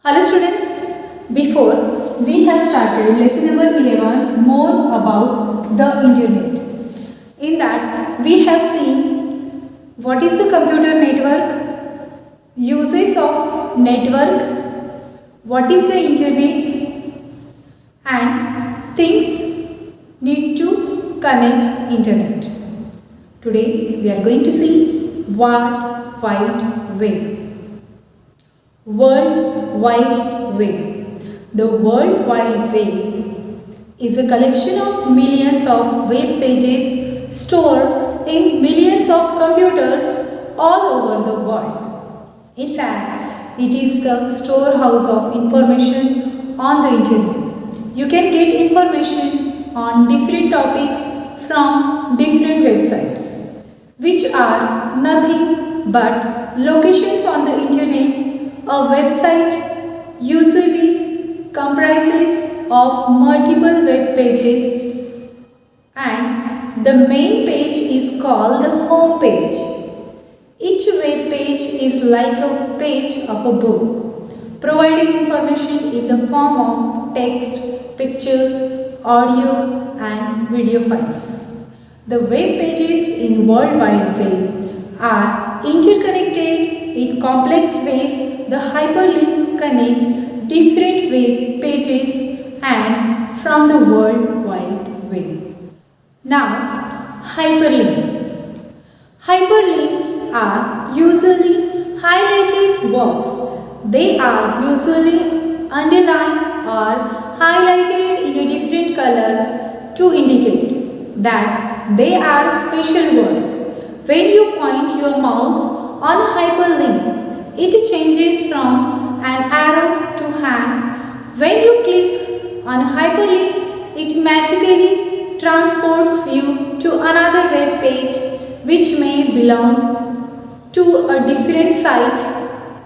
Hello students, before we have started lesson number 11 more about the internet. In that we have seen what is the computer network, uses of network, what is the internet and things need to connect internet. Today we are going to see World Wide Web. World Wide Web. The World Wide Web is a collection of millions of web pages stored in millions of computers all over the world. In fact, it is the storehouse of information on the internet. You can get information on different topics from different websites, which are nothing but locations on the internet. A website usually comprises of multiple web pages and the main page is called the home page. Each web page is like a page of a book, providing information in the form of text, pictures, audio and video files. The web pages in World Wide Web are interconnected in complex ways. The hyperlinks connect different web pages and from the World Wide Web. Now, hyperlink. Hyperlinks are usually highlighted words. They are usually underlined or highlighted in a different color to indicate that they are special words. When you point your mouse on a hyperlink, it changes from an arrow to hand. When you click on a hyperlink, it magically transports you to another web page which may belong to a different site.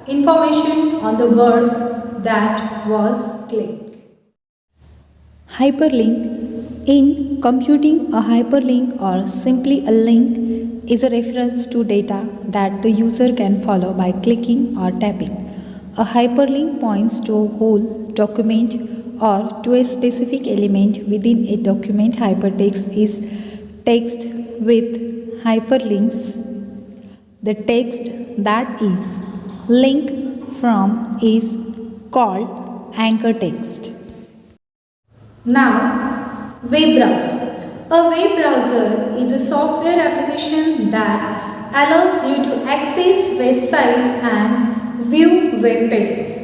Information on the word that was clicked. Hyperlink. In computing, a hyperlink or simply a link is a reference to data that the user can follow by clicking or tapping. A hyperlink points to a whole document or to a specific element within a document. Hypertext is text with hyperlinks. The text that is linked from is called anchor text. Now, web browser. A web browser is a software application that allows you to access website and view web pages.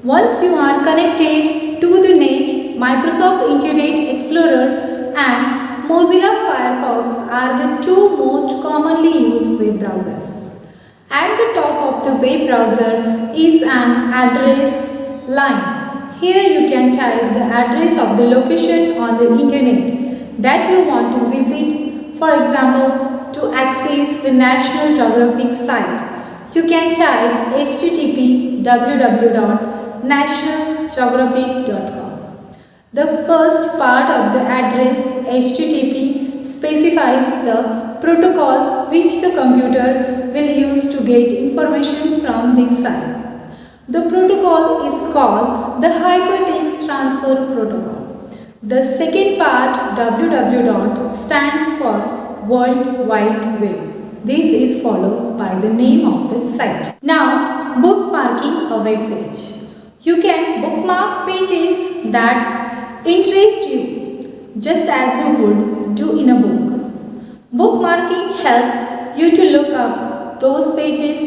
Once you are connected to the net, Microsoft Internet Explorer and Mozilla Firefox are the two most commonly used web browsers. At the top of the web browser is an address line. Here you can type the address of the location on the internet that you want to visit. For example, to access the National Geographic site, you can type http www.nationalgeographic.com. The first part of the address http specifies the protocol which the computer will use to get information from this site. The protocol is called the Hypertext Transfer Protocol. The second part, www, stands for World Wide Web. This is followed by the name of the site. Now, bookmarking a web page. You can bookmark pages that interest you, just as you would do in a book. Bookmarking helps you to look up those pages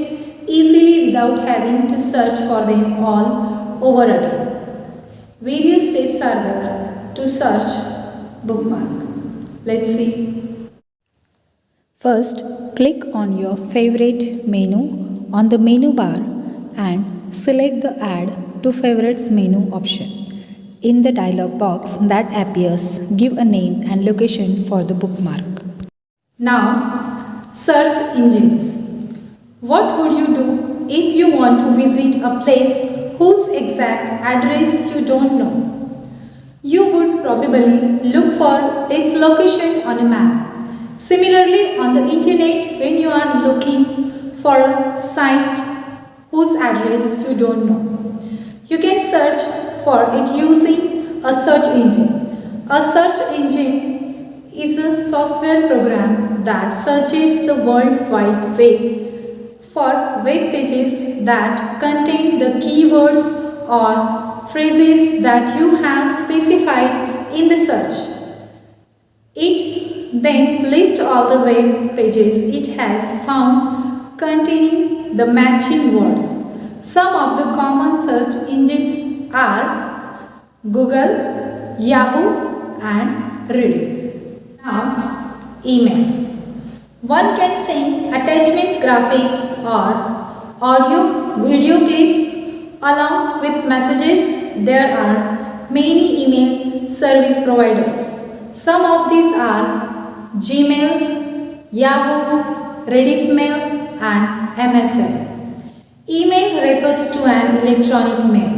easily without having to search for them all over again. Various steps are there to search bookmark. Let's see. First, click on your favorite menu on the menu bar and select the Add to Favorites menu option. In the dialog box that appears, give a name and location for the bookmark. Now, search engines. What would you do if you want to visit a place whose exact address you don't know? You would probably look for its location on a map. Similarly, on the internet, when you are looking for a site whose address you don't know, You can search for it using a search engine. A search engine is a software program that searches the World Wide Web for web pages that contain the keywords or phrases that you have specified in the search. It then lists all the web pages it has found containing the matching words. Some of the common search engines are Google, Yahoo and Reddit. Now, emails. One can send attachments, graphics or audio, video clips along with messages. There are many email service providers. Some of these are Gmail, Yahoo, Rediffmail and MSN. Email refers to an electronic mail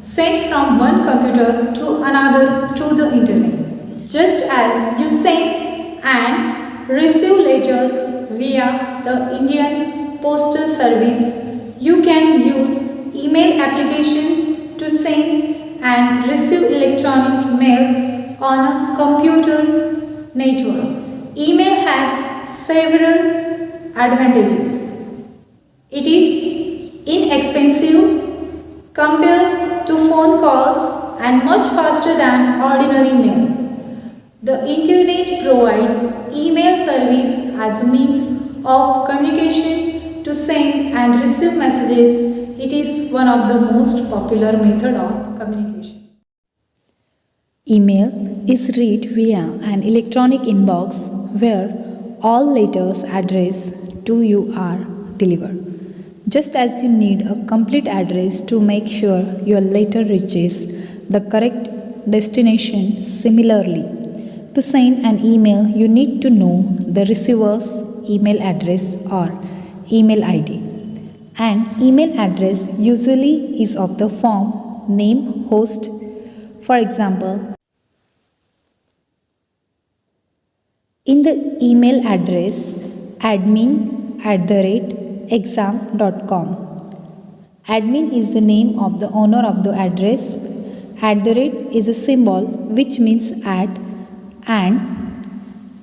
sent from one computer to another through the internet. Just as you send and receive letters via the Indian Postal Service, you can use email applications to send and receive electronic mail on a computer network. Email has several advantages. It is inexpensive compared to phone calls and much faster than ordinary mail. The internet provides email service as a means of communication to send and receive messages. It is one of the most popular method of communication. Email is read via an electronic inbox where all letters addressed to you are delivered. Just as you need a complete address to make sure your letter reaches the correct destination, similarly, to send an email, you need to know the receiver's email address or email ID. An email address usually is of the form name host. For example, in the email address admin@exam.com. Admin is the name of the owner of the address. @ is a symbol which means at, and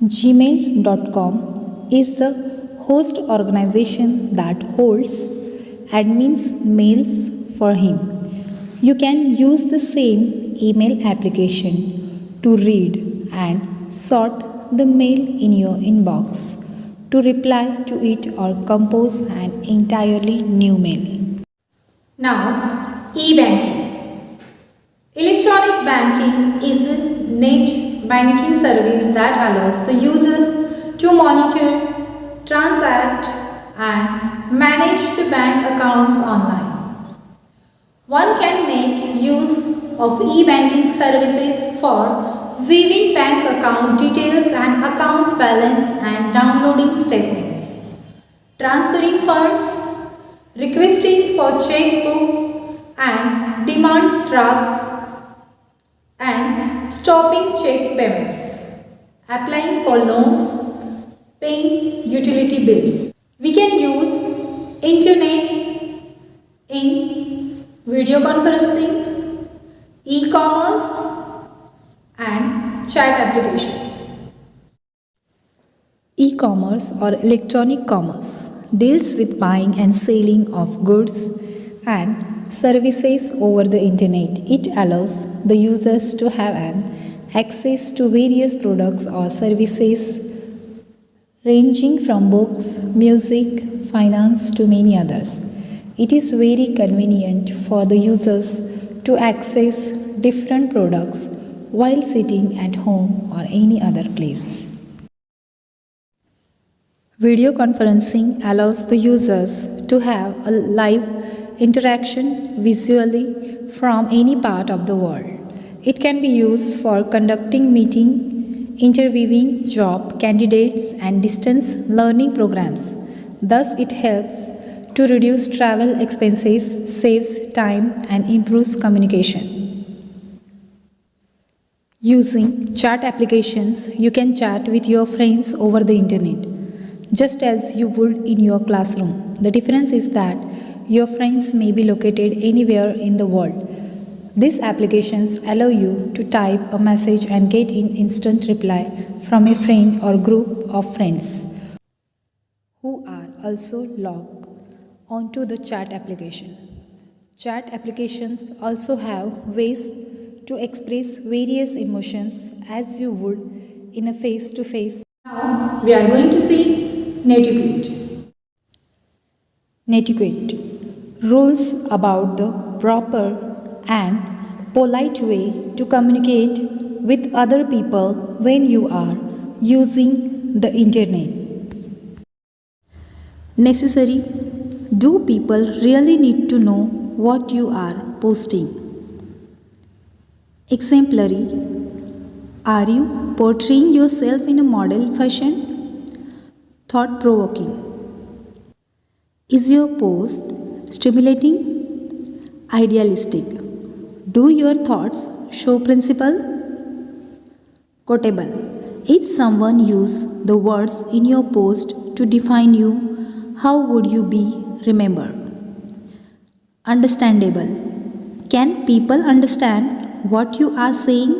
gmail.com is the host organization that holds admin's mails for him. You can use the same email application to read and sort the mail in your inbox, to reply to it or compose an entirely new mail. Now, e-banking. Electronic banking is a net banking service that allows the users to monitor, transact and manage the bank accounts online. One can make use of e-banking services for viewing bank account details and account balance and downloading statements, transferring funds, requesting for checkbook and demand drafts, and stopping check payments, applying for loans, paying utility bills. We can use internet in video conferencing, e-commerce and chat applications. E-commerce or electronic commerce deals with buying and selling of goods and services over the internet. It allows the users to have an access to various products or services ranging from books, music, finance to many others. It is very convenient for the users to access different products while sitting at home or any other place. Video conferencing allows the users to have a live interaction visually from any part of the world. It can be used for conducting meeting, interviewing job candidates and distance learning programs. Thus, it helps to reduce travel expenses, saves time and improves communication. Using chat applications, you can chat with your friends over the internet, just as you would in your classroom. The difference is that Your friends may be located anywhere in the world. These applications allow you to type a message and get an instant reply from a friend or group of friends who are also logged onto the chat application. Chat applications also have ways to express various emotions as you would in a face to face. Now we are going to see netiquette. Netiquette rules about the proper and polite way to communicate with other people when you are using the internet. Necessary. Do people really need to know what you are posting? Exemplary. Are you portraying yourself in a model fashion? Thought provoking. Is your post stimulating? Idealistic. Do your thoughts show principle? Quotable. If someone used the words in your post to define you, how would you be remembered? Understandable. Can people understand what you are saying?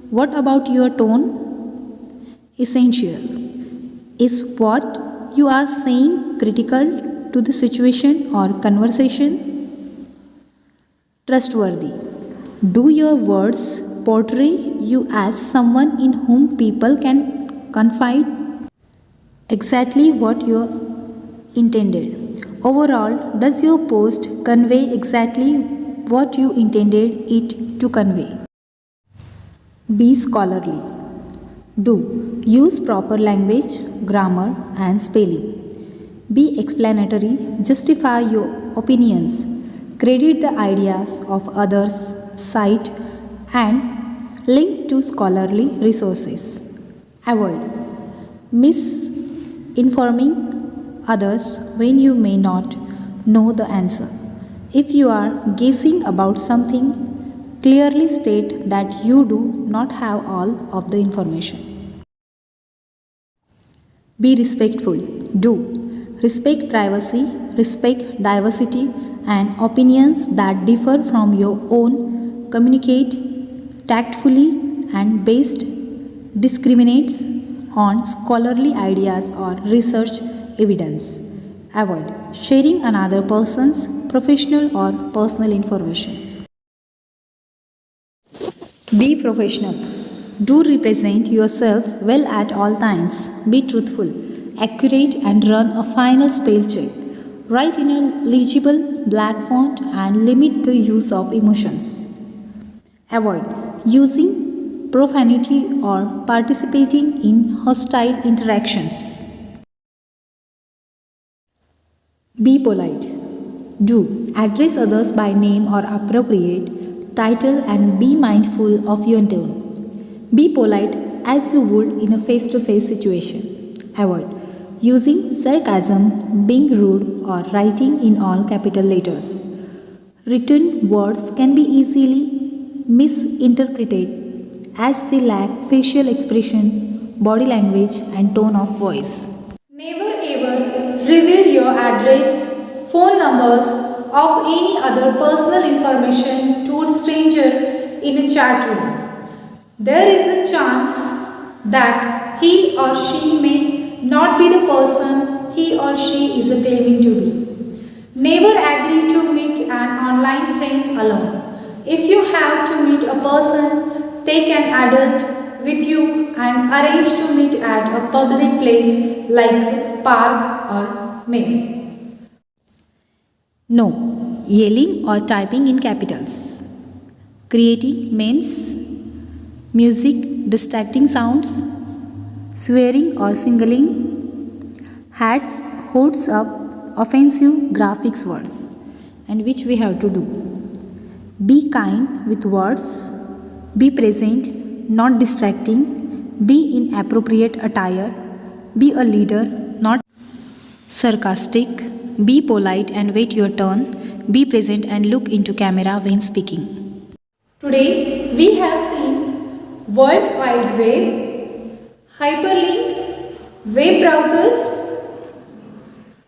What about your tone? Essential. Is what you are saying critical to the situation or conversation? Trustworthy. Do your words portray you as someone in whom people can confide? Exactly what you intended. Overall, does your post convey exactly what you intended it to convey? Be scholarly. Do use proper language, grammar, and spelling. Be explanatory, justify your opinions, credit the ideas of others, cite and link to scholarly resources. Avoid misinforming others when you may not know the answer. If you are guessing about something, clearly state that you do not have all of the information. Be respectful. Do respect privacy, respect diversity and opinions that differ from your own. Communicate tactfully and based discriminates on scholarly ideas or research evidence. Avoid sharing another person's professional or personal information. Be professional. Do represent yourself well at all times. Be truthful, accurate, and run a final spell check. Write in a legible black font and limit the use of emotions. Avoid using profanity or participating in hostile interactions. Be polite. Do address others by name or appropriate title and be mindful of your tone. Be polite as you would in a face to face situation. Avoid using sarcasm, being rude, or writing in all capital letters. Written words can be easily misinterpreted as they lack facial expression, body language, and tone of voice. Never ever reveal your address, phone numbers, of any other personal information to a stranger in a chat room. There is a chance that he or she may not be the person he or she is claiming to be. Never agree to meet an online friend alone. If you have to meet a person, take an adult with you and arrange to meet at a public place like park or mall. No, yelling or typing in capitals. Creating memes, music, distracting sounds, swearing or singling, hats, holds up, offensive graphics words, and which we have to do. Be kind with words, be present, not distracting, be in appropriate attire, be a leader, not sarcastic, be polite and wait your turn, be present and look into camera when speaking. Today we have seen World Wide Web, hyperlink, web browsers,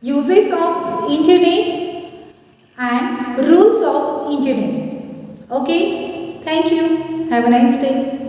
uses of internet, and rules of internet. Okay, thank you. Have a nice day.